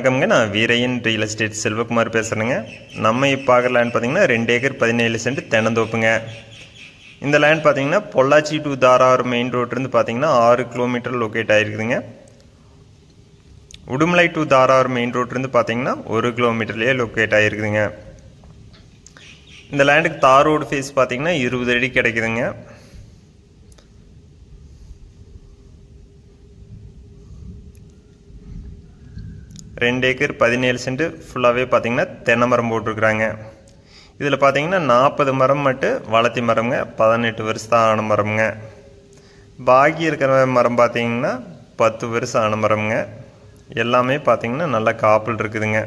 வணக்கம்ங்க. நான் Veeraiyan real estate Selvakumar பேசுகிறேங்க. நம்ம இப்போ பார்க்குற லேண்ட் பார்த்தீங்கன்னா 2 ஏக்கர் 17 சென்ட் தென்னந்தோப்புங்க. இந்த லேண்ட் பார்த்தீங்கன்னா பொள்ளாச்சி டு தாராபுரம் மெயின் ரோட்லேருந்து பார்த்தீங்கன்னா 6 கிலோமீட்டர் லொக்கேட் ஆகிருக்குதுங்க. உடுமலை டு தாராபுரம் மெயின் ரோட்லேருந்து பார்த்தீங்கன்னா 1 கிலோமீட்டர்லேயே லொக்கேட் ஆகிருக்குதுங்க. இந்த லேண்டுக்கு தார் ரோடு ஃபேஸ் பார்த்தீங்கன்னா 20 அடி கிடைக்குதுங்க. ரெண்டு ஏக்கர் 17 சென்ட் ஃபுல்லாகவே பார்த்தீங்கன்னா தென்னை மரம் போட்டிருக்குறாங்க. இதில் பார்த்தீங்கன்னா 40 மரம் மட்டும் வளர்த்தி மரம்ங்க, 18 வருஷம் ஆன மரம்ங்க. பாக்கி இருக்கிற மரம் பார்த்தீங்கன்னா 10 வருஷம் ஆன மரம்ங்க. எல்லாமே பார்த்தீங்கன்னா நல்ல காப்பில் இருக்குதுங்க.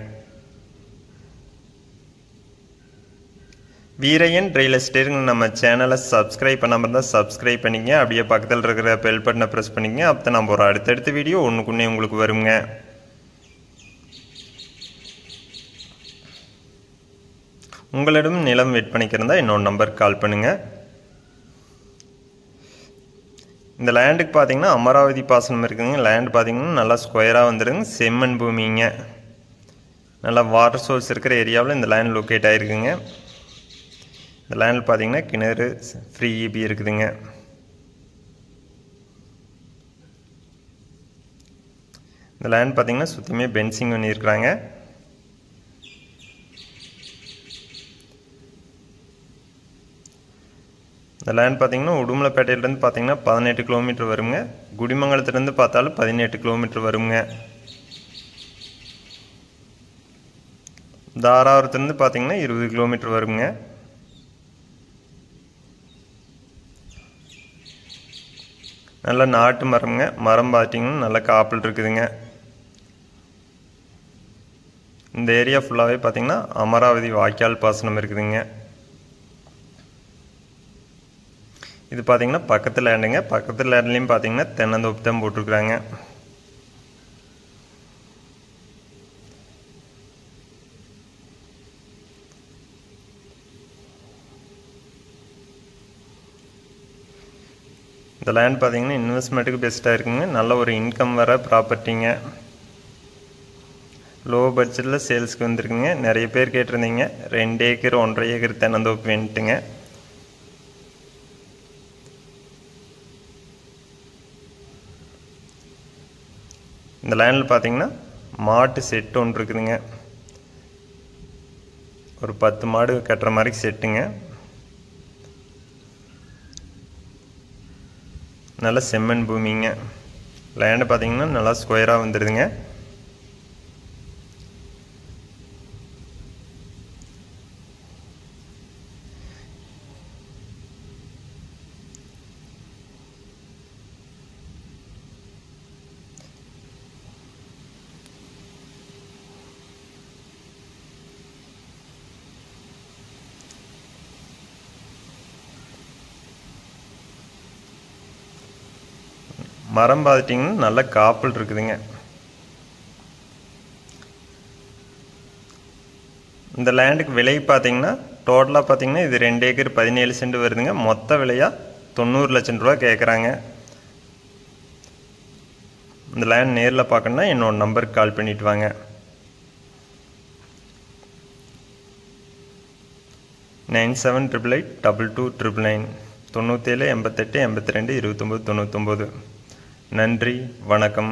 வீரையன் ரியல் எஸ்டேட்டுங்க நம்ம சேனலை சப்ஸ்கிரைப் பண்ணாமல் இருந்தால் சப்ஸ்கிரைப் பண்ணிங்க. அப்படியே பக்கத்தில் இருக்கிற பெல் பட்டனை ப்ரெஸ் பண்ணிங்க. அப்போ நம்ம ஒரு அடுத்தடுத்த வீடியோ ஒன்றுக்குன்னே உங்களுக்கு வருங்க. உங்களிடம் நிலம் விற்பனைக்கு இருந்தால் இன்னொரு நம்பருக்கு கால் பண்ணுங்கள். இந்த லேண்டுக்கு பார்த்தீங்கன்னா அமராவதி பாசனம் இருக்குதுங்க. லேண்டு பார்த்தீங்கன்னா நல்லா ஸ்கொயராக வந்துடுங்க. செம்மண் பூமிங்க. நல்லா வாட்டர் சோர்ஸ் இருக்கிற ஏரியாவில் இந்த லேண்ட் லொக்கேட் ஆகிருக்குங்க. இந்த லேண்டில் பார்த்தீங்கன்னா கிணறு ஃப்ரீ இபி இருக்குதுங்க. இந்த லேண்ட் பார்த்தீங்கன்னா சுற்றியுமே பென்சிங் பண்ணியிருக்கிறாங்க. இந்த லேண்ட் பார்த்தீங்கன்னா உடுமலைப்பேட்டையிலேருந்து பார்த்தீங்கன்னா 18 கிலோமீட்டர் வருங்க. குடிமங்கலத்துலேருந்து பார்த்தாலும் 18 கிலோமீட்டர் வருங்க. தாராபுரத்துலேருந்து பார்த்தீங்கன்னா 20 கிலோமீட்டர் வருங்க. நல்ல நாட்டு மரம்ங்க. மரம் பார்த்தீங்கன்னா நல்ல காப்பில் இருக்குதுங்க. இந்த ஏரியா ஃபுல்லாகவே பார்த்தீங்கன்னா அமராவதி வாய்க்கால் பாசனம் இருக்குதுங்க. இது பார்த்தீங்கன்னா பக்கத்து லேண்டுங்க. பக்கத்து லேண்ட்லேயும் பார்த்தீங்கன்னா தென்னந்தோப்பு தான் போட்டிருக்குறாங்க. இந்த லேண்ட் பார்த்தீங்கன்னா இன்வெஸ்ட்மெண்ட்டுக்கு பெஸ்ட்டாக இருக்குங்க. நல்ல ஒரு இன்கம் வர ப்ராப்பர்ட்டிங்க. லோ பட்ஜெட்டில் சேல்ஸ்க்கு வந்துருக்குங்க. நிறைய பேர் கேட்டிருந்தீங்க 2 ஏக்கர் 1.5 ஏக்கர் தென்னந்தோப்பு வேணுட்டுங்க. இந்த லேண்டில் பார்த்தீங்கன்னா மாட்டு செட்டு ஒன்று இருக்குதுங்க. ஒரு 10 மாடு கட்டுற மாதிரி செட்டுங்க. நல்ல செம்மண் பூமிங்க. லேண்டு பார்த்தீங்கன்னா நல்லா ஸ்கொயராக வந்துடுதுங்க. மரம் பார்த்துட்டிங்கன்னா நல்ல காப்பில் இருக்குதுங்க. இந்த லேண்டுக்கு விலை பார்த்தீங்கன்னா டோட்டலாக பார்த்தீங்கன்னா இது 2 ஏக்கர் 17 சென்ட் வருதுங்க. மொத்த விலையாக 90 லட்சம் ரூபா கேட்குறாங்க. இந்த லேண்ட் நேரில் பார்க்கணுன்னா என்னோட நம்பருக்கு கால் பண்ணிட்டு வாங்க. 97882229 97 88 82 29 99. நன்றி, வணக்கம்.